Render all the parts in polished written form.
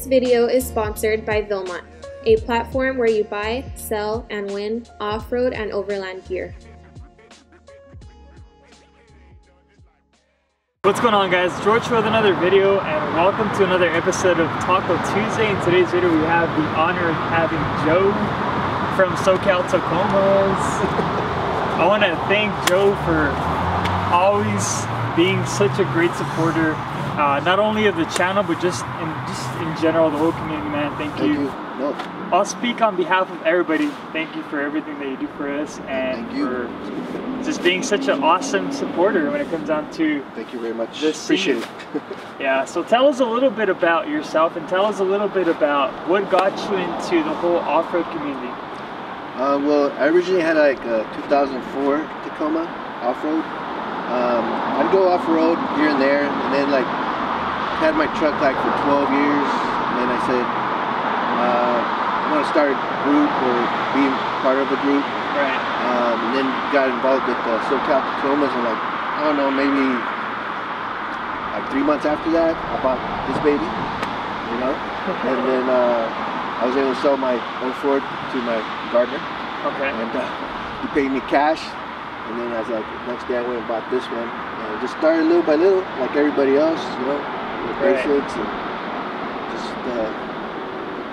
video is sponsored by Vilmont, a platform where you buy, sell, and win off-road and overland gear. What's going on, guys? George with another video, and welcome to another episode of Taco Tuesday. In today's video we have the honor of having Joe from Socal Tacomas. I want to thank Joe for always being such a great supporter, not only of the channel but just in general, the whole community, man. Thank you. No. I'll speak on behalf of everybody. Thank you for everything that you do for us, and for just being such an awesome supporter when it comes down to. Thank you very much. Appreciate it. Yeah. So tell us a little bit about yourself, and tell us a little bit about what got you into the whole off-road community. Well, I originally had like a 2004 Tacoma off-road. I'd go off-road here and there, and then like had my truck like for 12 years, and then I said I want to start a group or be part of a group. Right. And then got involved with Socal Tacomas, and like, I don't know, maybe like 3 months after that, I bought this baby, you know. And then I was able to sell my old Ford to my gardener. Okay. And he paid me cash. And then I was like, next day I went and bought this one. And just started little by little, like everybody else, you know, with basics, and just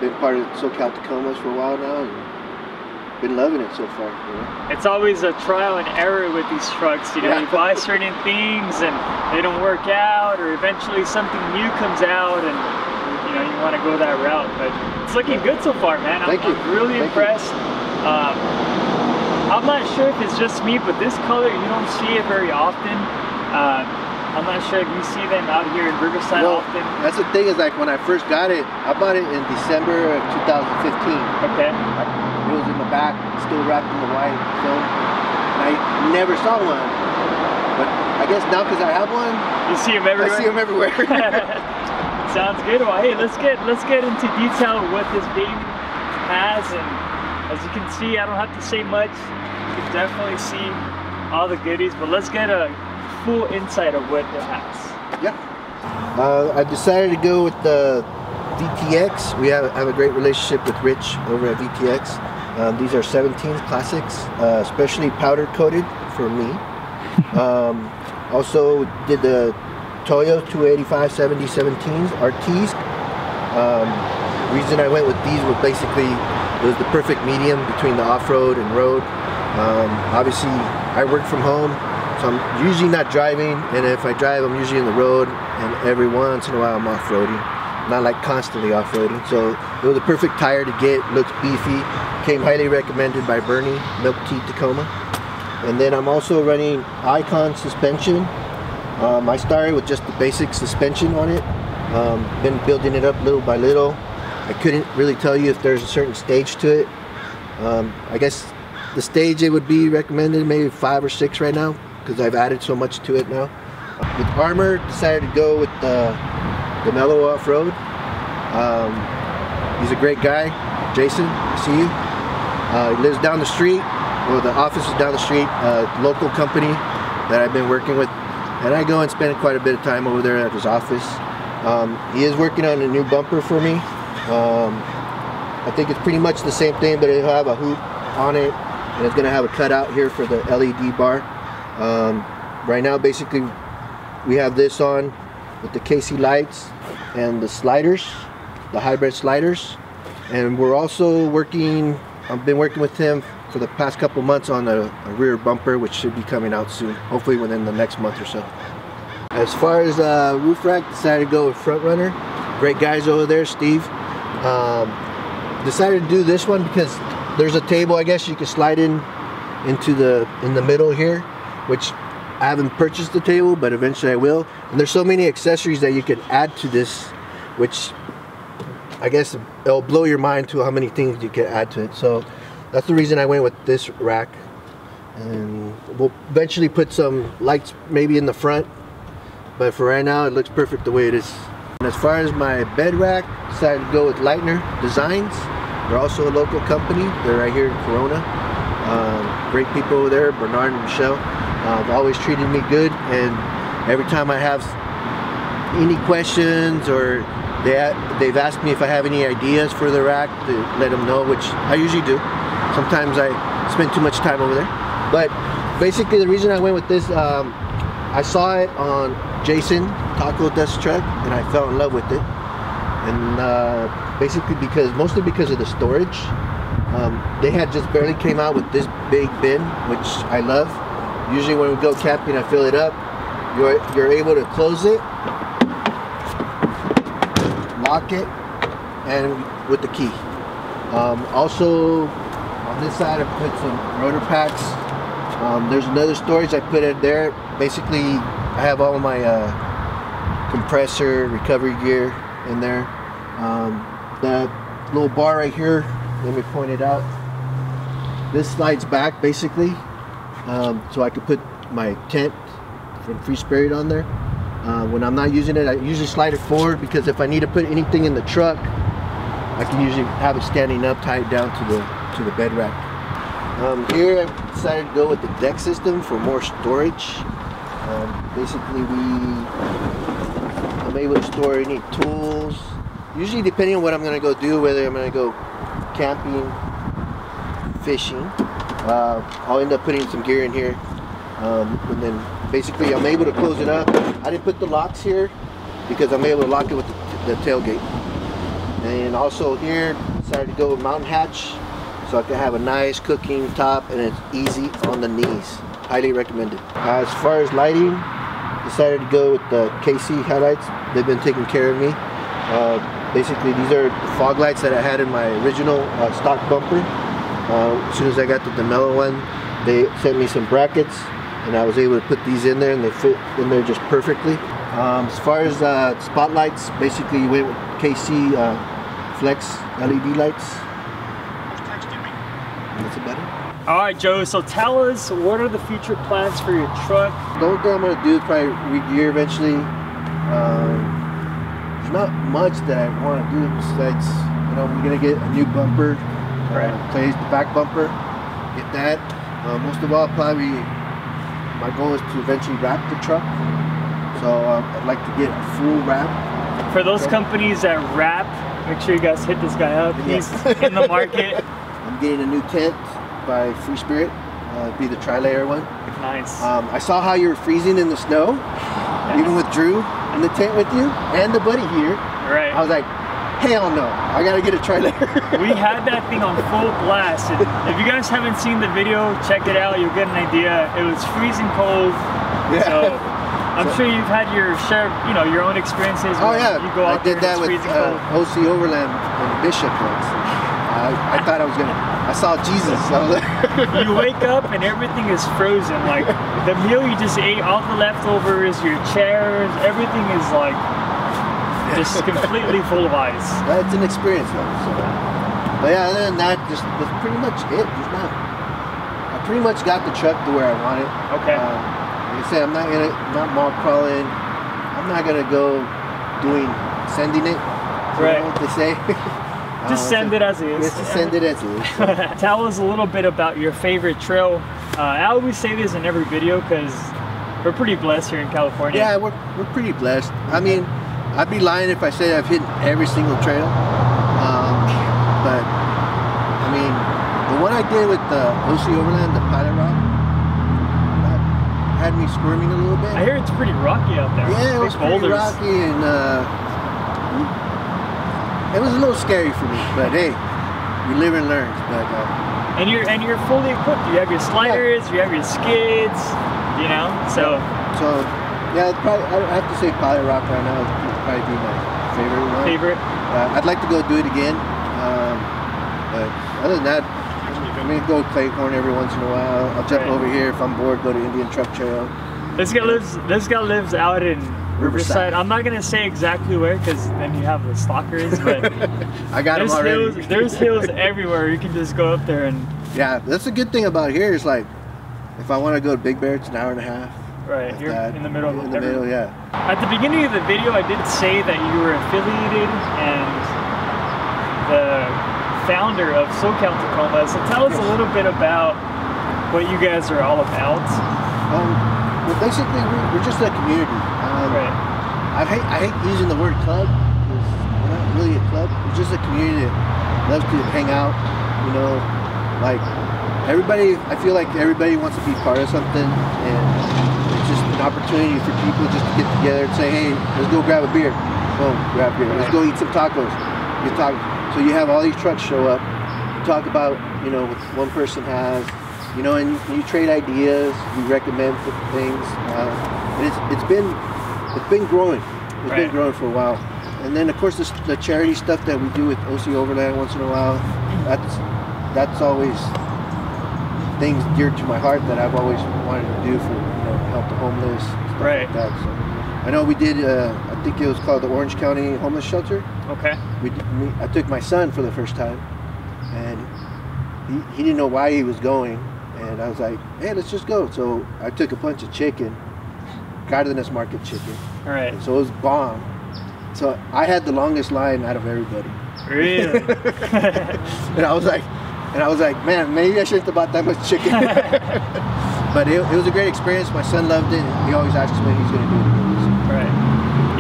been part of Socal Tacomas for a while now, and been loving it so far, you know. It's always a trial and error with these trucks, you know. You buy certain things and they don't work out, or eventually something new comes out and you know you want to go that route. But it's looking good so far, man. I'm really impressed. I'm not sure if it's just me, but this color, you don't see it very often. I'm not sure if you see them out here in Riverside often. That's the thing, is like when I first got it, I bought it in December of 2015. Okay. It was in the back, still wrapped in the white film, and I never saw one. But I guess now, because I have one, you see them everywhere. I see them everywhere. Sounds good. Well, hey, let's get into detail of what this baby has, and as you can see, I don't have to say much. You can definitely see all the goodies, but let's get a full insight of what it has. Yeah. I decided to go with the VTX. We have a great relationship with Rich over at VTX. These are 17s classics, especially powder coated for me. Also did the Toyota 285 70 17s RTs. Reason I went with these was basically it was the perfect medium between the off-road and road. Obviously I work from home, so I'm usually not driving, and if I drive I'm usually in the road, and every once in a while I'm off-roading, not like constantly off-roading. So it was the perfect tire to get, looks beefy, came highly recommended by Bernie, Milk Tea Tacoma. And then I'm also running Icon suspension. I started with just the basic suspension on it, been building it up little by little. I couldn't really tell you if there's a certain stage to it. I guess the stage it would be recommended maybe 5 or 6 right now, because I've added so much to it now. With armor, decided to go with the Mellow Off-Road. He's a great guy, Jason. I see you. He lives down the street. Well, the office is down the street. Local company that I've been working with, and I go and spend quite a bit of time over there at his office. He is working on a new bumper for me. I think it's pretty much the same thing, but it'll have a hoop on it, and it's going to have a cutout here for the LED bar. Right now, basically, we have this on with the KC lights and the sliders, the hybrid sliders, and we're also working. I've been working with him for the past couple months on a rear bumper, which should be coming out soon, hopefully within the next month or so. As far as roof rack, decided to go with Front Runner. Great guys over there, Steve. Decided to do this one because there's a table, I guess you can slide in the middle here, which I haven't purchased the table, but eventually I will. And there's so many accessories that you can add to this, which I guess it'll blow your mind to how many things you can add to it. So that's the reason I went with this rack. And we'll eventually put some lights maybe in the front, but for right now it looks perfect the way it is. And as far as my bed rack, decided to go with Leitner Designs. They're also a local company. They're right here in Corona. Great people over there, Bernard and Michelle. They've always treated me good, and every time I have any questions or They've asked me if I have any ideas for the rack to let them know, which I usually do. Sometimes I spend too much time over there. But basically the reason I went with this, I saw it on Jason Taco Dust truck and I fell in love with it. And basically mostly because of the storage. They had just barely came out with this big bin, which I love. Usually when we go camping, I fill it up. You're able to close it, lock it, and with the key. Also, on this side, I put some rotor packs. There's another storage I put it there. Basically, I have all of my compressor, recovery gear in there. That little bar right here, let me point it out. This slides back basically, so I could put my tent from Free Spirit on there. When I'm not using it, I usually slide it forward because if I need to put anything in the truck, I can usually have it standing up, tied down to the bed rack. Here I decided to go with the deck system for more storage. Basically, I'm able to store any tools. Usually, depending on what I'm going to go do, whether I'm going to go camping, fishing, I'll end up putting some gear in here. And then basically I'm able to close it up. I didn't put the locks here because I'm able to lock it with the tailgate. And also here, decided to go with mountain hatch so I can have a nice cooking top and it's easy on the knees. Highly recommended. As far as lighting, decided to go with the KC headlights. They've been taking care of me. Basically these are the fog lights that I had in my original stock bumper. As soon as I got the DeMello one, they sent me some brackets and I was able to put these in there and they fit in there just perfectly. As far as spotlights, basically went with KC Felixx LED lights. That's about it. Alright Joe, so tell us, what are the future plans for your truck? The only thing I'm going to do is probably re-gear eventually. There's not much that I want to do besides, you know, we're going to get a new bumper. Replace the back bumper, get that. Most of all, probably my goal is to eventually wrap the truck. So I'd like to get a full wrap. For those companies that wrap, make sure you guys hit this guy up. He's in the market. I'm getting a new tent by Free Spirit. Be the tri-layer one. Nice. I saw how you were freezing in the snow, even with Drew in the tent with you and the buddy here. Right. I was like, hell no, I gotta get a tri-layer. We had that thing on full blast. And if you guys haven't seen the video, check it out, you'll get an idea. It was freezing cold. Yeah. So I'm sure you've had your share, you know, your own experiences. Oh yeah, you go out I did there that with OC Overland and Bishop once. I thought I was gonna, I saw Jesus. You wake up and everything is frozen. Like the meal you just ate, all the leftovers, your chairs, everything is like just completely full of ice. It's an experience though. So. But yeah, other than that, that's pretty much it. I pretty much got the truck to where I want it. Okay. Like I said, I'm not mall crawling. I'm not gonna go sending it. Right. You know what they say. Just send it as is. Just send it as is. Tell us a little bit about your favorite trail. I always say this in every video because we're pretty blessed here in California. Yeah, we're pretty blessed. I mean, I'd be lying if I said I've hit every single trail. But I mean, the one I did with the OC Overland, the Pilot Rock, that had me squirming a little bit. I hear it's pretty rocky out there. Yeah, it was pretty rocky and it was a little scary for me. But hey, you live and learn. But and you're fully equipped. You have your sliders, you have your skids, you know. So yeah, probably, I have to say Pilot Rock right now would probably be my favorite one. I'd like to go do it again. But other than that, I mean, go Claycorn every once in a while. I'll jump over here if I'm bored. Go to Indian Truck Trail. This guy lives out in Riverside. I'm not gonna say exactly where because then you have the stalkers. But I got them already. There's hills everywhere. You can just go up there and. Yeah, that's a good thing about here. Is like, if I want to go to Big Bear, it's an hour and a half. Right, you're in the middle of the middle, yeah. At the beginning of the video, I did say that you were affiliated and the founder of Socal Tacomas. So tell us a little bit about what you guys are all about. Well, basically, we're just a community. Right. I hate using the word club because not really a club. It's just a community that loves to hang out. You know, like everybody. I feel like everybody wants to be part of something, and it's just an opportunity for people just to get together and say, hey, let's go grab a beer. Boom, grab beer. Let's go eat some tacos. Get tacos. So you have all these trucks show up. You talk about, you know, what one person has. You know, and you trade ideas. You recommend things. It's been growing. It's been growing for a while. And then of course the charity stuff that we do with OC Overland once in a while. That's always things dear to my heart that I've always wanted to do for, you know, help the homeless. Stuff like that. So I know we did. I think it was called the Orange County Homeless Shelter. Okay. I took my son for the first time, and he didn't know why he was going. And I was like, hey, let's just go. So I took a bunch of chicken, Cardenas Market chicken. All right. And so it was bomb. So I had the longest line out of everybody. Really? and I was like, man, maybe I shouldn't have bought that much chicken. But it was a great experience. My son loved it. He always asks when he's going to do it again. Right.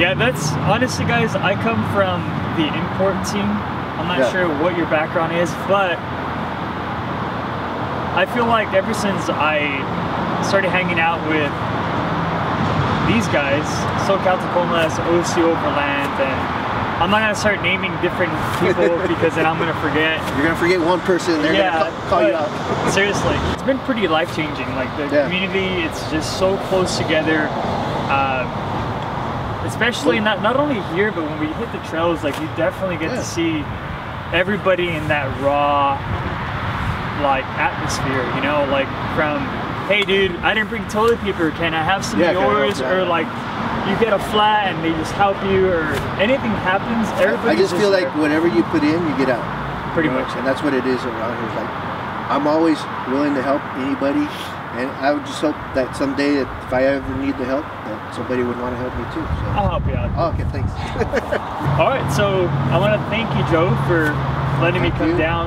Yeah, that's honestly, guys, I come from the import team. I'm not sure what your background is, but I feel like ever since I started hanging out with these guys, Socal Tacomas, OC Overland, and I'm not gonna start naming different people because then I'm gonna forget. You're gonna forget one person, they're gonna call you out. Seriously, it's been pretty life-changing. Like the community, it's just so close together. Especially not only here, but when we hit the trails, like you definitely get to see everybody in that raw, like, atmosphere, you know, like from, hey dude, I didn't bring toilet paper, can I have some of yours? Or like you get a flat and they just help you, or anything happens, everybody. I just feel like whatever you put in, you get out. Pretty much. And that's what it is around here. Like, I'm always willing to help anybody, and I would just hope that someday that if I ever need the help, that somebody would want to help me too. So. I'll help you out. Oh, okay, thanks. All right, so I want to thank you, Joe, for letting me come down.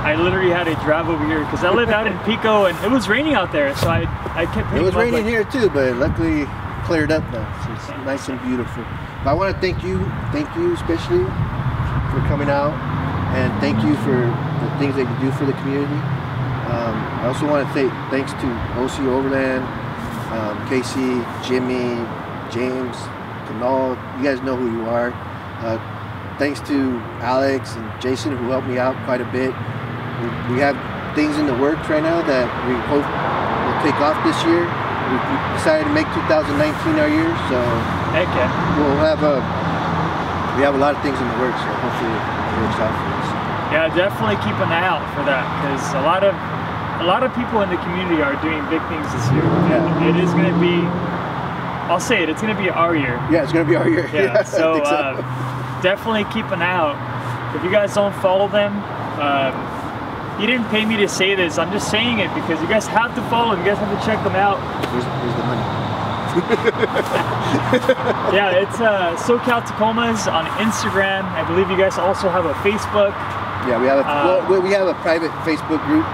I literally had to drive over here because I live out in Pico and it was raining out there, so I kept. It was raining here too, but luckily cleared up now. So it's nice and beautiful. But I want to thank you especially for coming out, and thank you for the things that you do for the community. I also want to say thanks to OC Overland, Casey, Jimmy, James, Canal. You guys know who you are. Thanks to Alex and Jason, who helped me out quite a bit. We have things in the works right now that we hope will take off this year. We decided to make 2019 our year, so we'll have we have a lot of things in the works, so hopefully it works out for us. Yeah, definitely keep an eye out for that, because a lot of people in the community are doing big things this year. Yeah. It is going to be, I'll say it, it's going to be our year. Yeah, it's going to be our year. Yeah, so definitely keep an eye out. If you guys don't follow them, you didn't pay me to say this, I'm just saying it because you guys have to follow them, you guys have to check them out. Here's the money. Yeah, it's Socal Tacomas on Instagram. I believe you guys also have a Facebook. Yeah, we have we have a private Facebook group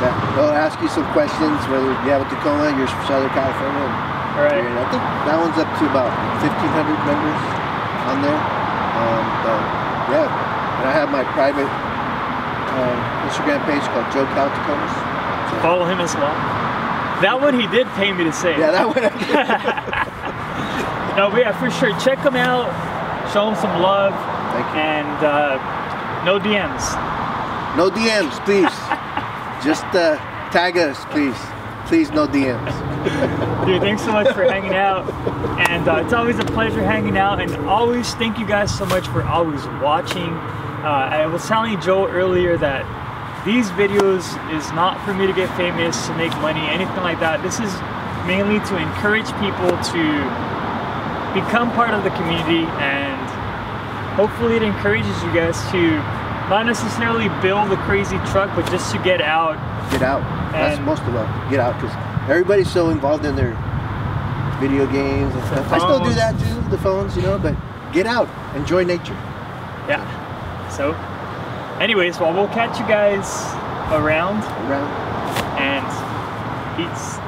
that they'll ask you some questions, whether you have a Tacoma, you're from Southern California. All right. And I think that one's up to about 1,500 members on there. Yeah, and I have my private Instagram page called Socal Tacomas. So follow him as well. That one he did pay me to say. Yeah, that one I did. No, but yeah, for sure. Check him out. Show him some love. Thank you. And no DMs. No DMs, please. Just tag us, please. Please, no DMs. Dude, thanks so much for hanging out. And it's always a pleasure hanging out. And always thank you guys so much for always watching. I was telling Joe earlier that these videos is not for me to get famous, to make money, anything like that. This is mainly to encourage people to become part of the community, and hopefully it encourages you guys to not necessarily build a crazy truck, but just to get out. Get out. That's most of it. Get out, because everybody's so involved in their video games and stuff. I still do that too, the phones, you know, but get out. Enjoy nature. Yeah. So, anyways, well, we'll catch you guys around. And peace.